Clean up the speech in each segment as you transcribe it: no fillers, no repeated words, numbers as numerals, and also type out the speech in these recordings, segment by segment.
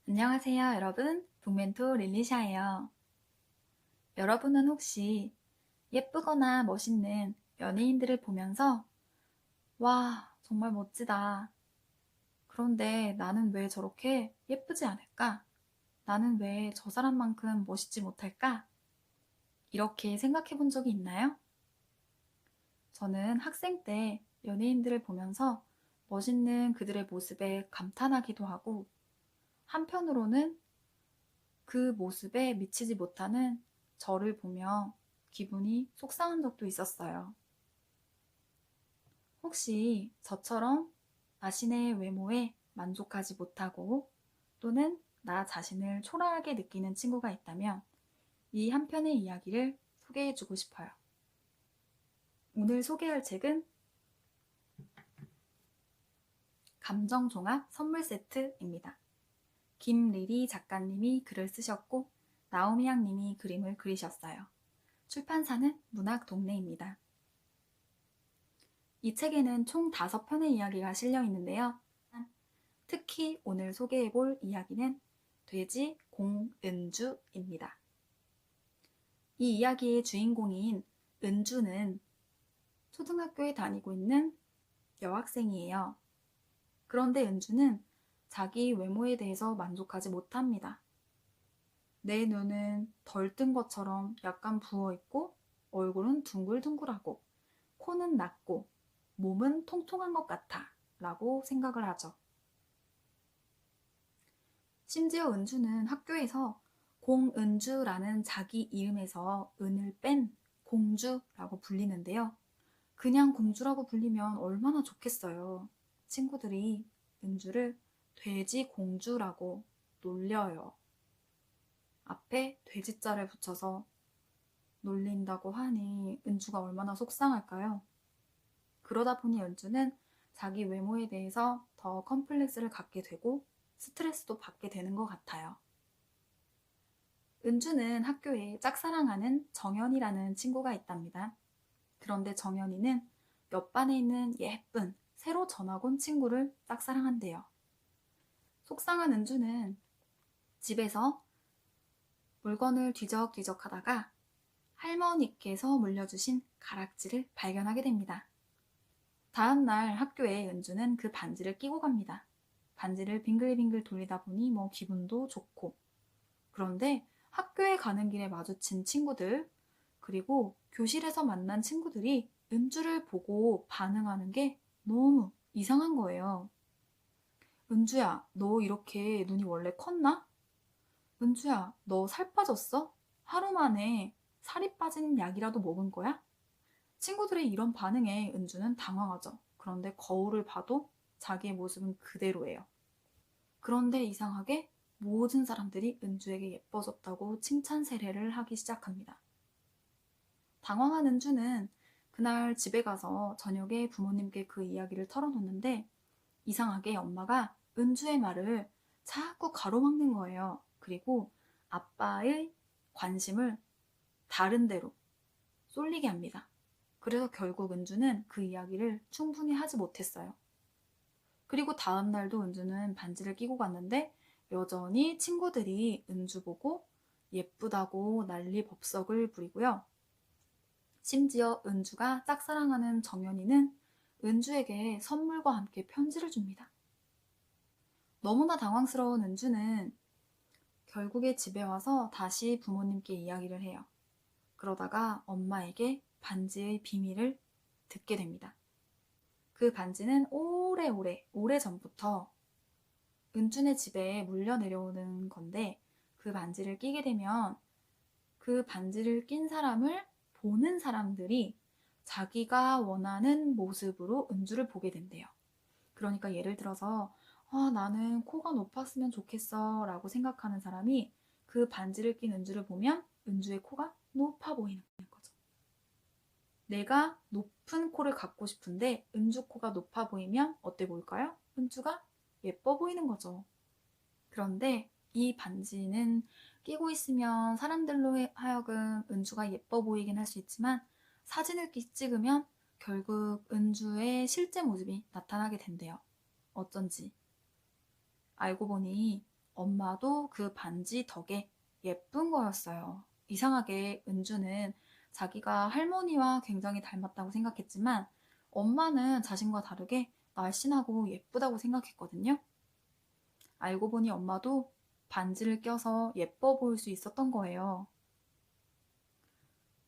안녕하세요, 여러분. 북멘토 릴리샤예요. 여러분은 혹시 예쁘거나 멋있는 연예인들을 보면서 와, 정말 멋지다. 그런데 나는 왜 저렇게 예쁘지 않을까? 나는 왜 저 사람만큼 멋있지 못할까? 이렇게 생각해 본 적이 있나요? 저는 학생 때 연예인들을 보면서 멋있는 그들의 모습에 감탄하기도 하고 한편으로는 그 모습에 미치지 못하는 저를 보며 기분이 속상한 적도 있었어요. 혹시 저처럼 자신의 외모에 만족하지 못하고 또는 나 자신을 초라하게 느끼는 친구가 있다면 이 한 편의 이야기를 소개해주고 싶어요. 오늘 소개할 책은 감정종합 선물 세트입니다. 김리리 작가님이 글을 쓰셨고 나오미양 님이 그림을 그리셨어요. 출판사는 문학동네입니다. 이 책에는 총 5편의 이야기가 실려 있는데요. 특히 오늘 소개해볼 이야기는 돼지 공은주입니다. 이 이야기의 주인공인 은주는 초등학교에 다니고 있는 여학생이에요. 그런데 은주는 자기 외모에 대해서 만족하지 못합니다. 내 눈은 덜 뜬 것처럼 약간 부어있고 얼굴은 둥글둥글하고 코는 낮고 몸은 통통한 것 같아 라고 생각을 하죠. 심지어 은주는 학교에서 공은주라는 자기 이름에서 은을 뺀 공주라고 불리는데요. 그냥 공주라고 불리면 얼마나 좋겠어요. 친구들이 은주를 돼지 공주라고 놀려요. 앞에 돼지자를 붙여서 놀린다고 하니 은주가 얼마나 속상할까요? 그러다 보니 은주는 자기 외모에 대해서 더 컴플렉스를 갖게 되고 스트레스도 받게 되는 것 같아요. 은주는 학교에 짝사랑하는 정연이라는 친구가 있답니다. 그런데 정연이는 옆 반에 있는 예쁜 새로 전학 온 친구를 짝사랑한대요. 속상한 은주는 집에서 물건을 뒤적뒤적 하다가 할머니께서 물려주신 가락지를 발견하게 됩니다. 다음날 학교에 은주는 그 반지를 끼고 갑니다. 반지를 빙글빙글 돌리다 보니 기분도 좋고. 그런데 학교에 가는 길에 마주친 친구들, 그리고 교실에서 만난 친구들이 은주를 보고 반응하는 게 너무 이상한 거예요. 은주야, 너 이렇게 눈이 원래 컸나? 은주야, 너 살 빠졌어? 하루 만에 살이 빠진 약이라도 먹은 거야? 친구들의 이런 반응에 은주는 당황하죠. 그런데 거울을 봐도 자기의 모습은 그대로예요. 그런데 이상하게 모든 사람들이 은주에게 예뻐졌다고 칭찬 세례를 하기 시작합니다. 당황한 은주는 그날 집에 가서 저녁에 부모님께 그 이야기를 털어놓는데 이상하게 엄마가 은주의 말을 자꾸 가로막는 거예요. 그리고 아빠의 관심을 다른 데로 쏠리게 합니다. 그래서 결국 은주는 그 이야기를 충분히 하지 못했어요. 그리고 다음 날도 은주는 반지를 끼고 갔는데 여전히 친구들이 은주 보고 예쁘다고 난리 법석을 부리고요. 심지어 은주가 짝사랑하는 정연이는 은주에게 선물과 함께 편지를 줍니다. 너무나 당황스러운 은주는 결국에 집에 와서 다시 부모님께 이야기를 해요. 그러다가 엄마에게 반지의 비밀을 듣게 됩니다. 그 반지는 오래전부터 은준의 집에 물려 내려오는 건데 그 반지를 끼게 되면 그 반지를 낀 사람을 보는 사람들이 자기가 원하는 모습으로 은주를 보게 된대요. 그러니까 예를 들어서 나는 코가 높았으면 좋겠어 라고 생각하는 사람이 그 반지를 낀 은주를 보면 은주의 코가 높아 보이는 거죠. 내가 높은 코를 갖고 싶은데 은주 코가 높아 보이면 어때 보일까요? 은주가 예뻐 보이는 거죠. 그런데 이 반지는 끼고 있으면 사람들로 하여금 은주가 예뻐 보이긴 할 수 있지만 사진을 찍으면 결국 은주의 실제 모습이 나타나게 된대요. 어쩐지. 알고 보니 엄마도 그 반지 덕에 예쁜 거였어요. 이상하게 은주는 자기가 할머니와 굉장히 닮았다고 생각했지만 엄마는 자신과 다르게 날씬하고 예쁘다고 생각했거든요. 알고 보니 엄마도 반지를 껴서 예뻐 보일 수 있었던 거예요.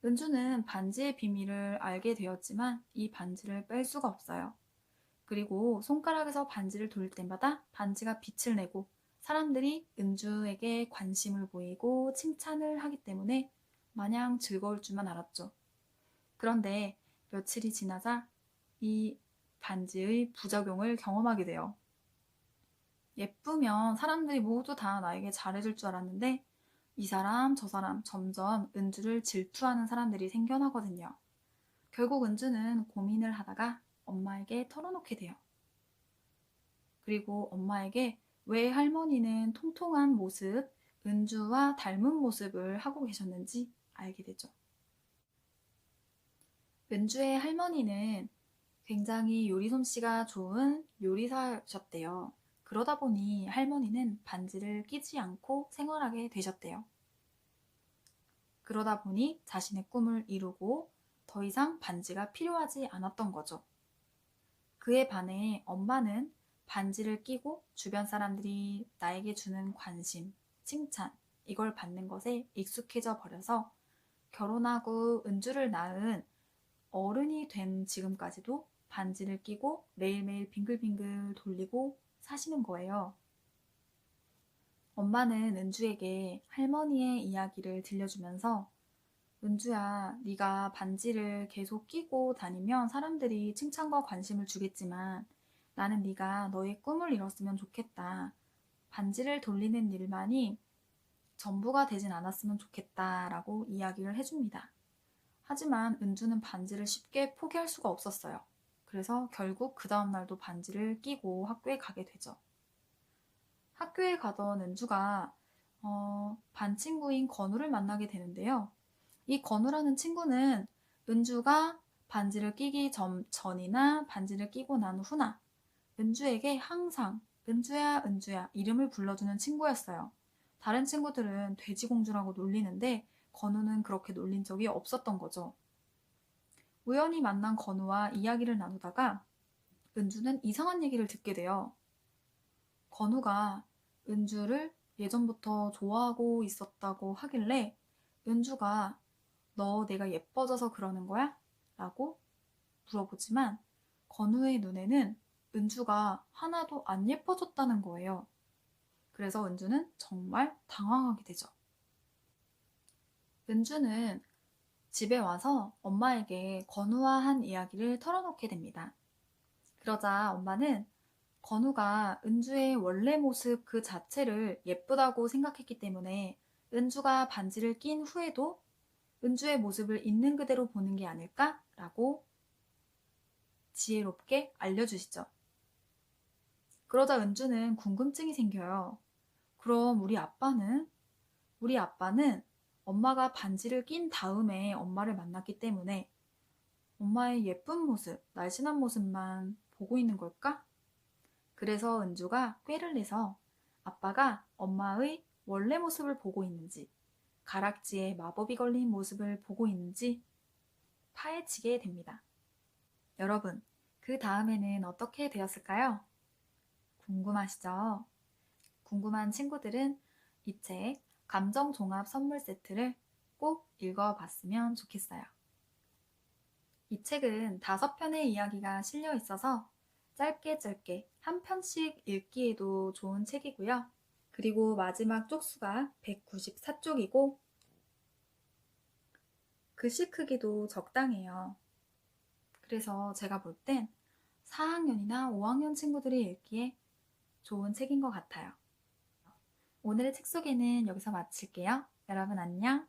은주는 반지의 비밀을 알게 되었지만 이 반지를 뺄 수가 없어요. 그리고 손가락에서 반지를 돌릴 때마다 반지가 빛을 내고 사람들이 은주에게 관심을 보이고 칭찬을 하기 때문에 마냥 즐거울 줄만 알았죠. 그런데 며칠이 지나자 이 반지의 부작용을 경험하게 돼요. 예쁘면 사람들이 모두 다 나에게 잘해줄 줄 알았는데 이 사람 저 사람 점점 은주를 질투하는 사람들이 생겨나거든요. 결국 은주는 고민을 하다가 엄마에게 털어놓게 돼요. 그리고 엄마에게 왜 할머니는 통통한 모습, 은주와 닮은 모습을 하고 계셨는지 알게 되죠. 은주의 할머니는 굉장히 요리 솜씨가 좋은 요리사셨대요. 그러다 보니 할머니는 반지를 끼지 않고 생활하게 되셨대요. 그러다 보니 자신의 꿈을 이루고 더 이상 반지가 필요하지 않았던 거죠. 그에 반해 엄마는 반지를 끼고 주변 사람들이 나에게 주는 관심, 칭찬, 이걸 받는 것에 익숙해져 버려서 결혼하고 은주를 낳은 어른이 된 지금까지도 반지를 끼고 매일매일 빙글빙글 돌리고 사시는 거예요. 엄마는 은주에게 할머니의 이야기를 들려주면서 은주야, 네가 반지를 계속 끼고 다니면 사람들이 칭찬과 관심을 주겠지만 나는 네가 너의 꿈을 이뤘으면 좋겠다. 반지를 돌리는 일만이 전부가 되진 않았으면 좋겠다라고 이야기를 해줍니다. 하지만 은주는 반지를 쉽게 포기할 수가 없었어요. 그래서 결국 그 다음 날도 반지를 끼고 학교에 가게 되죠. 학교에 가던 은주가 반 친구인 건우를 만나게 되는데요. 이 건우라는 친구는 은주가 반지를 끼기 전이나 반지를 끼고 난 후나 은주에게 항상 은주야 은주야 이름을 불러주는 친구였어요. 다른 친구들은 돼지공주라고 놀리는데 건우는 그렇게 놀린 적이 없었던 거죠. 우연히 만난 건우와 이야기를 나누다가 은주는 이상한 얘기를 듣게 돼요. 건우가 은주를 예전부터 좋아하고 있었다고 하길래 은주가 너 내가 예뻐져서 그러는 거야? 라고 물어보지만 건우의 눈에는 은주가 하나도 안 예뻐졌다는 거예요. 그래서 은주는 정말 당황하게 되죠. 은주는 집에 와서 엄마에게 건우와 한 이야기를 털어놓게 됩니다. 그러자 엄마는 건우가 은주의 원래 모습 그 자체를 예쁘다고 생각했기 때문에 은주가 반지를 낀 후에도 은주의 모습을 있는 그대로 보는 게 아닐까라고 지혜롭게 알려주시죠. 그러자 은주는 궁금증이 생겨요. 그럼 우리 아빠는 엄마가 반지를 낀 다음에 엄마를 만났기 때문에 엄마의 예쁜 모습, 날씬한 모습만 보고 있는 걸까? 그래서 은주가 꾀를 내서 아빠가 엄마의 원래 모습을 보고 있는지, 가락지에 마법이 걸린 모습을 보고 있는지 파헤치게 됩니다. 여러분, 그 다음에는 어떻게 되었을까요? 궁금하시죠? 궁금한 친구들은 이 책 감정종합 선물 세트를 꼭 읽어봤으면 좋겠어요. 이 책은 5편의 이야기가 실려 있어서 짧게 한 편씩 읽기에도 좋은 책이고요. 그리고 마지막 쪽수가 194쪽이고 글씨 크기도 적당해요. 그래서 제가 볼 땐 4학년이나 5학년 친구들이 읽기에 좋은 책인 것 같아요. 오늘의 책 소개는 여기서 마칠게요. 여러분 안녕.